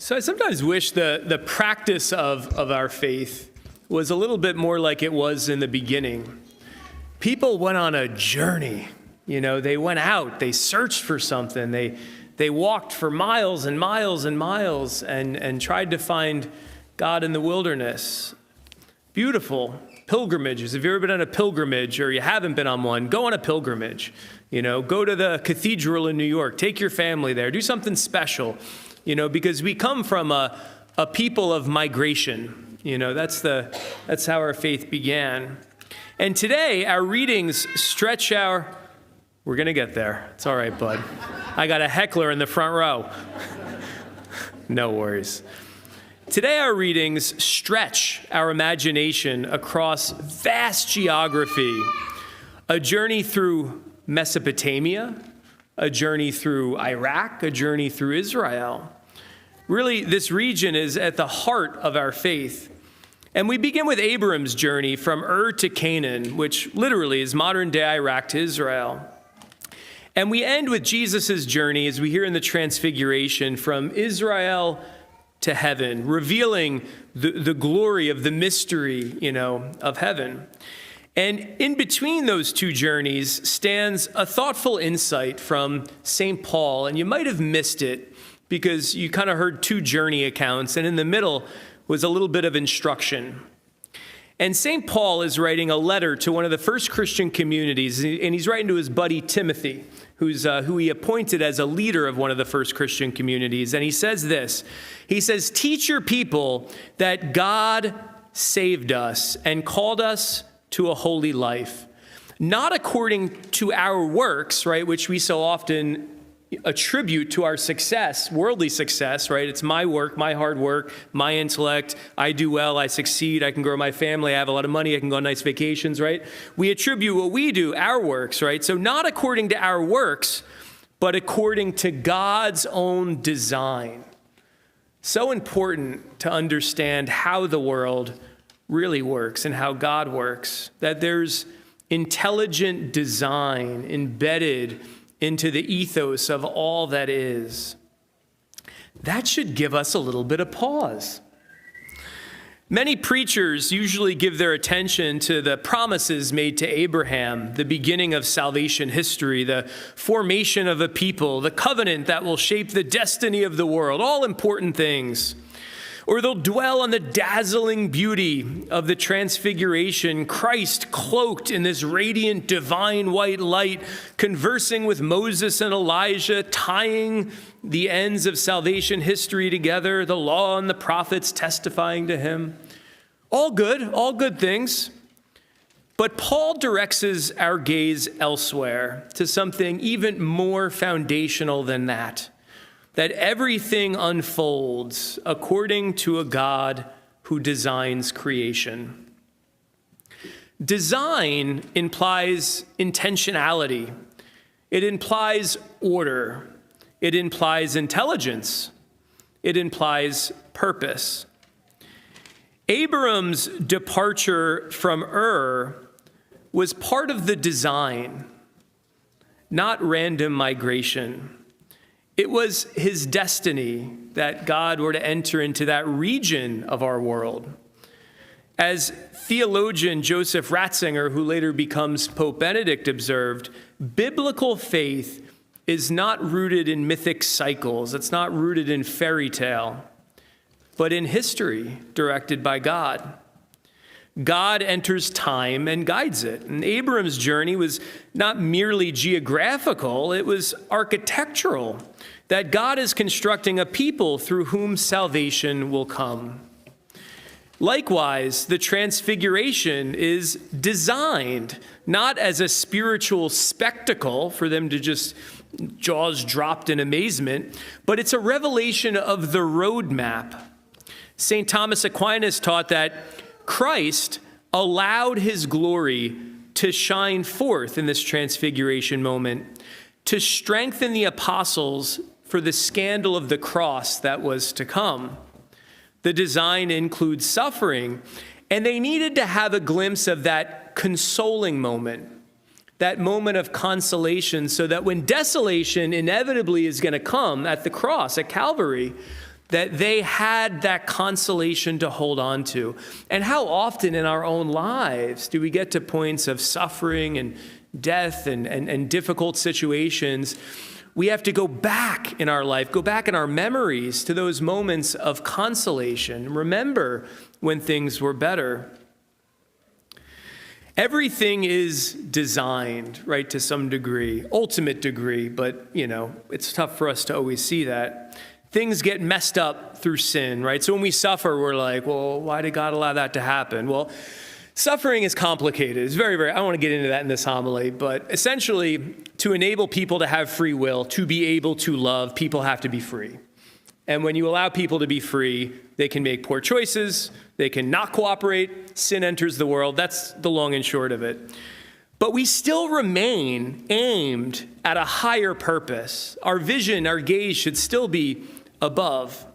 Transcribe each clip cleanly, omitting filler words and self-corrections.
So I sometimes wish the practice of our faith was a little bit more like it was in the beginning. People went on a journey. They went out, they searched for something. They walked for miles and miles and miles and tried to find God in the wilderness. Beautiful pilgrimages. Have you ever been on a pilgrimage, or you haven't been on one, go on a pilgrimage. Go to the cathedral in New York, take your family there, do something special. Because we come from a people of migration. That's how our faith began. And today, our readings stretch we're going to get there. It's all right, bud. I got a heckler in the front row. No worries. Today, our readings stretch our imagination across vast geography, a journey through Mesopotamia, a journey through Iraq, a journey through Israel. Really, this region is at the heart of our faith. And we begin with Abram's journey from Ur to Canaan, which literally is modern-day Iraq to Israel. And we end with Jesus' journey, as we hear in the Transfiguration, from Israel to heaven, revealing the glory of the mystery, of heaven. And in between those two journeys stands a thoughtful insight from St. Paul. And you might have missed it because you kind of heard two journey accounts, and in the middle was a little bit of instruction. And St. Paul is writing a letter to one of the first Christian communities, and he's writing to his buddy Timothy, who he appointed as a leader of one of the first Christian communities. And he says this, he says, "Teach your people that God saved us and called us to a holy life, not according to our works," right, which we so often attribute to our success, worldly success, right? It's my work, my hard work, my intellect. I do well, I succeed, I can grow my family, I have a lot of money, I can go on nice vacations, right? We attribute what we do, our works, right? So not according to our works, but according to God's own design. So important to understand how the world really works and how God works, that there's intelligent design embedded into the ethos of all that is. That should give us a little bit of pause. Many preachers usually give their attention to the promises made to Abraham, the beginning of salvation history, the formation of a people, the covenant that will shape the destiny of the world, all important things. Or they'll dwell on the dazzling beauty of the transfiguration, Christ cloaked in this radiant divine white light, conversing with Moses and Elijah, tying the ends of salvation history together, the law and the prophets testifying to him. All good things. But Paul directs our gaze elsewhere to something even more foundational than that everything unfolds according to a God who designs creation. Design implies intentionality. It implies order. It implies intelligence. It implies purpose. Abram's departure from Ur was part of the design, not random migration. It was his destiny that God were to enter into that region of our world. As theologian Joseph Ratzinger, who later becomes Pope Benedict, observed, biblical faith is not rooted in mythic cycles. It's not rooted in fairy tale, but in history directed by God. God enters time and guides it. And Abram's journey was not merely geographical, it was architectural, that God is constructing a people through whom salvation will come. Likewise, the Transfiguration is designed not as a spiritual spectacle for them to just jaws dropped in amazement, but it's a revelation of the roadmap. St. Thomas Aquinas taught that Christ allowed his glory to shine forth in this transfiguration moment, to strengthen the apostles for the scandal of the cross that was to come. The design includes suffering, and they needed to have a glimpse of that consoling moment, that moment of consolation, so that when desolation inevitably is going to come at the cross, at Calvary, that they had that consolation to hold on to. And how often in our own lives do we get to points of suffering and death and difficult situations? We have to go back in our life, go back in our memories to those moments of consolation. Remember when things were better. Everything is designed, right, to some degree, ultimate degree, but, it's tough for us to always see that. Things get messed up through sin, right? So when we suffer, we're like, well, why did God allow that to happen? Well, suffering is complicated. It's very, I don't want to get into that in this homily, but essentially, to enable people to have free will, to be able to love, people have to be free. And when you allow people to be free, they can make poor choices, they can not cooperate, sin enters the world. That's the long and short of it. But we still remain aimed at a higher purpose. Our vision, our gaze should still be above.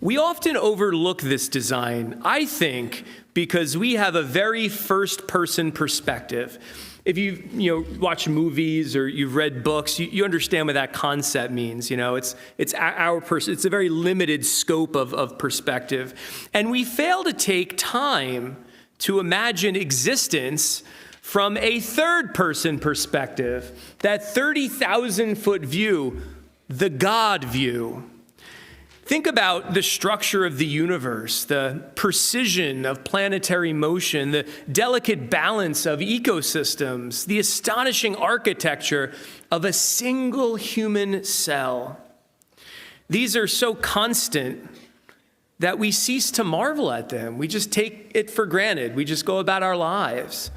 We often overlook this design, I think, because we have a very first-person perspective. If you've watched movies or you've read books, you understand what that concept means. It's our person. It's a very limited scope of perspective, and we fail to take time to imagine existence from a third-person perspective. That 30,000-foot view, the God view. Think about the structure of the universe, the precision of planetary motion, the delicate balance of ecosystems, the astonishing architecture of a single human cell. These are so constant that we cease to marvel at them. We just take it for granted. We just go about our lives.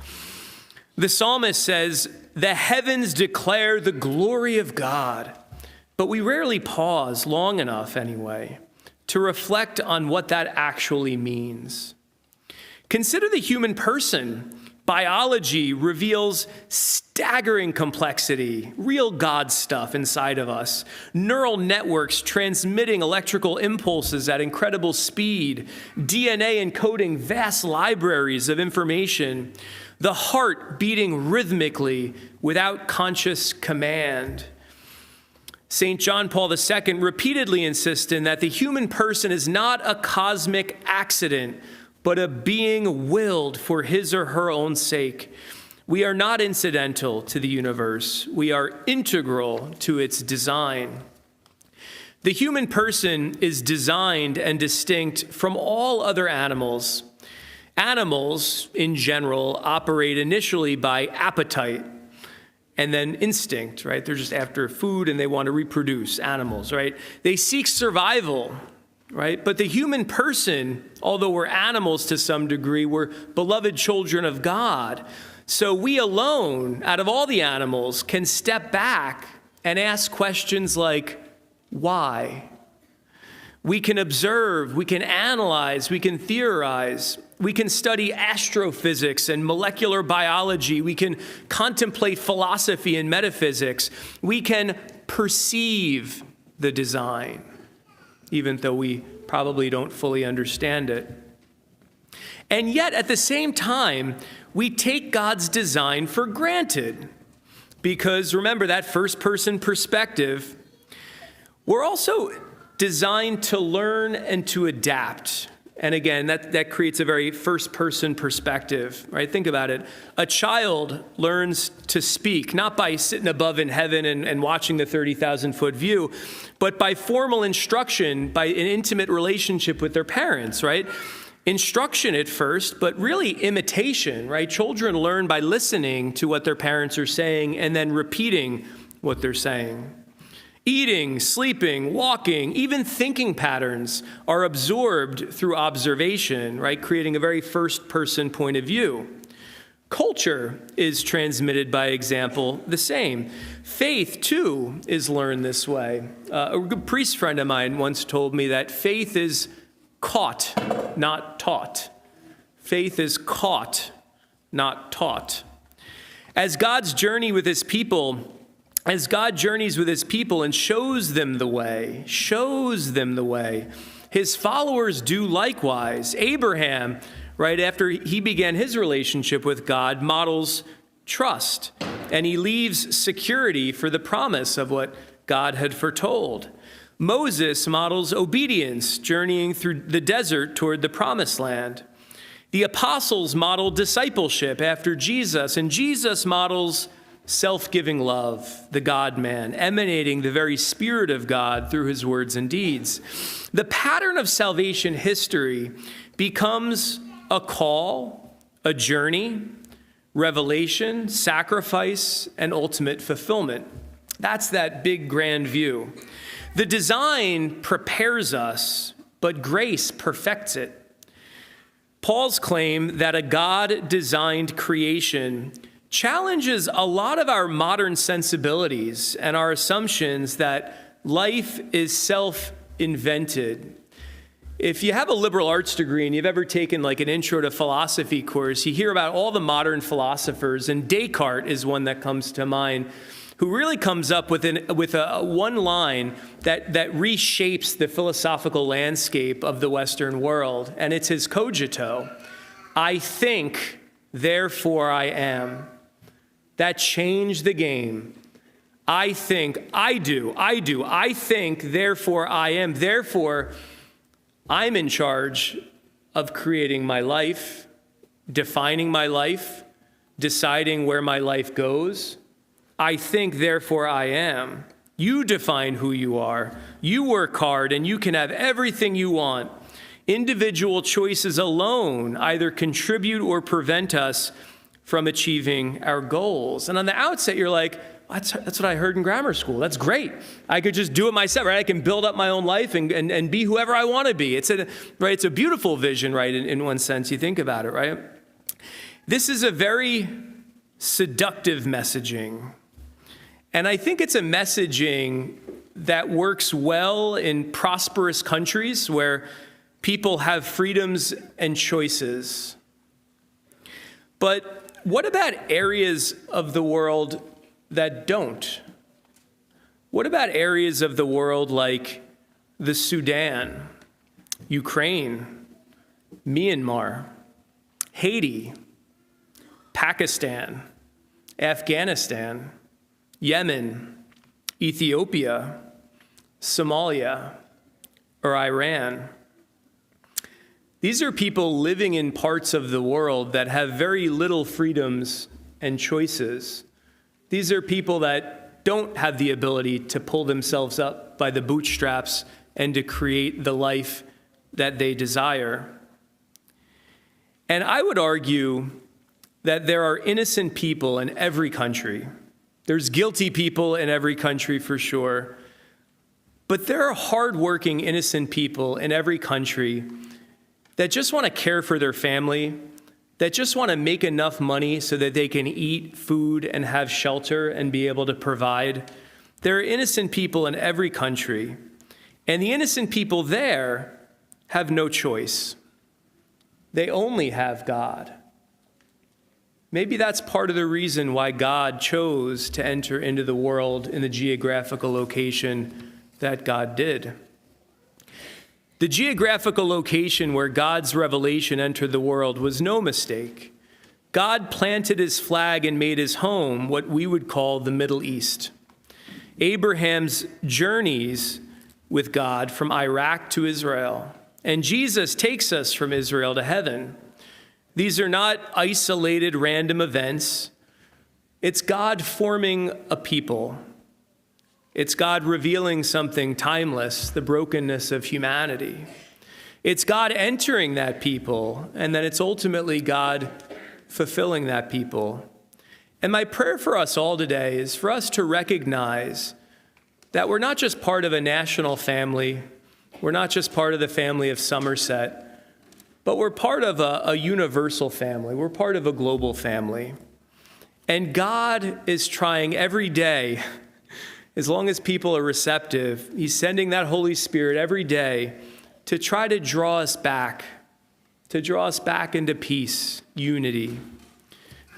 The psalmist says, "The heavens declare the glory of God." But we rarely pause long enough, anyway, to reflect on what that actually means. Consider the human person. Biology reveals staggering complexity, real God stuff inside of us. Neural networks transmitting electrical impulses at incredible speed, DNA encoding vast libraries of information, the heart beating rhythmically without conscious command. St. John Paul II repeatedly insisted that the human person is not a cosmic accident, but a being willed for his or her own sake. We are not incidental to the universe. We are integral to its design. The human person is designed and distinct from all other animals. Animals, in general, operate initially by appetite and then instinct, right? They're just after food and they want to reproduce, animals, right? They seek survival, right? But the human person, although we're animals to some degree, we're beloved children of God. So we alone, out of all the animals, can step back and ask questions like, why? We can observe, we can analyze, we can theorize. We can study astrophysics and molecular biology. We can contemplate philosophy and metaphysics. We can perceive the design, even though we probably don't fully understand it. And yet, at the same time, we take God's design for granted. Because remember, that first-person perspective, we're also designed to learn and to adapt. And again, that creates a very first-person perspective, right? Think about it. A child learns to speak, not by sitting above in heaven and watching the 30,000-foot view, but by formal instruction, by an intimate relationship with their parents, right? Instruction at first, but really imitation, right? Children learn by listening to what their parents are saying and then repeating what they're saying. Eating, sleeping, walking, even thinking patterns are absorbed through observation, right? Creating a very first-person point of view. Culture is transmitted by example, the same. Faith, too, is learned this way. A good priest friend of mine once told me that faith is caught, not taught. Faith is caught, not taught. As God journeys with his people and shows them the way, his followers do likewise. Abraham, right after he began his relationship with God, models trust, and he leaves security for the promise of what God had foretold. Moses models obedience, journeying through the desert toward the promised land. The apostles model discipleship after Jesus, and Jesus models self-giving love, the God-man, emanating the very Spirit of God through his words and deeds. The pattern of salvation history becomes a call, a journey, revelation, sacrifice, and ultimate fulfillment. That's that big, grand view. The design prepares us, but grace perfects it. Paul's claim that a God-designed creation challenges a lot of our modern sensibilities and our assumptions that life is self-invented. If you have a liberal arts degree and you've ever taken like an intro to philosophy course, you hear about all the modern philosophers, and Descartes is one that comes to mind, who really comes up with a one line that reshapes the philosophical landscape of the Western world, and it's his cogito. I think, therefore I am. That changed the game. I think, I do. I think, therefore I am. Therefore, I'm in charge of creating my life, defining my life, deciding where my life goes. I think, therefore I am. You define who you are. You work hard and you can have everything you want. Individual choices alone either contribute or prevent us from achieving our goals. And on the outset, you're like, that's what I heard in grammar school. That's great. I could just do it myself, right? I can build up my own life and be whoever I want to be. It's a beautiful vision, right? In one sense, you think about it, right? This is a very seductive messaging. And I think it's a messaging that works well in prosperous countries where people have freedoms and choices. But what about areas of the world that don't? What about areas of the world like the Sudan, Ukraine, Myanmar, Haiti, Pakistan, Afghanistan, Yemen, Ethiopia, Somalia, or Iran? These are people living in parts of the world that have very little freedoms and choices. These are people that don't have the ability to pull themselves up by the bootstraps and to create the life that they desire. And I would argue that there are innocent people in every country. There's guilty people in every country for sure. But there are hardworking, innocent people in every country that just want to care for their family, that just want to make enough money so that they can eat food and have shelter and be able to provide. There are innocent people in every country, and the innocent people there have no choice. They only have God. Maybe that's part of the reason why God chose to enter into the world in the geographical location that God did. The geographical location where God's revelation entered the world was no mistake. God planted his flag and made his home what we would call the Middle East. Abraham's journeys with God from Iraq to Israel, and Jesus takes us from Israel to heaven. These are not isolated random events. It's God forming a people. It's God revealing something timeless, the brokenness of humanity. It's God entering that people, and then it's ultimately God fulfilling that people. And my prayer for us all today is for us to recognize that we're not just part of a national family, we're not just part of the family of Somerset, but we're part of a universal family. We're part of a global family. And God is trying every day, as long as people are receptive, he's sending that Holy Spirit every day to try to draw us back into peace, unity.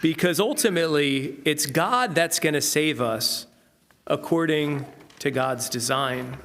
Because ultimately, it's God that's going to save us according to God's design.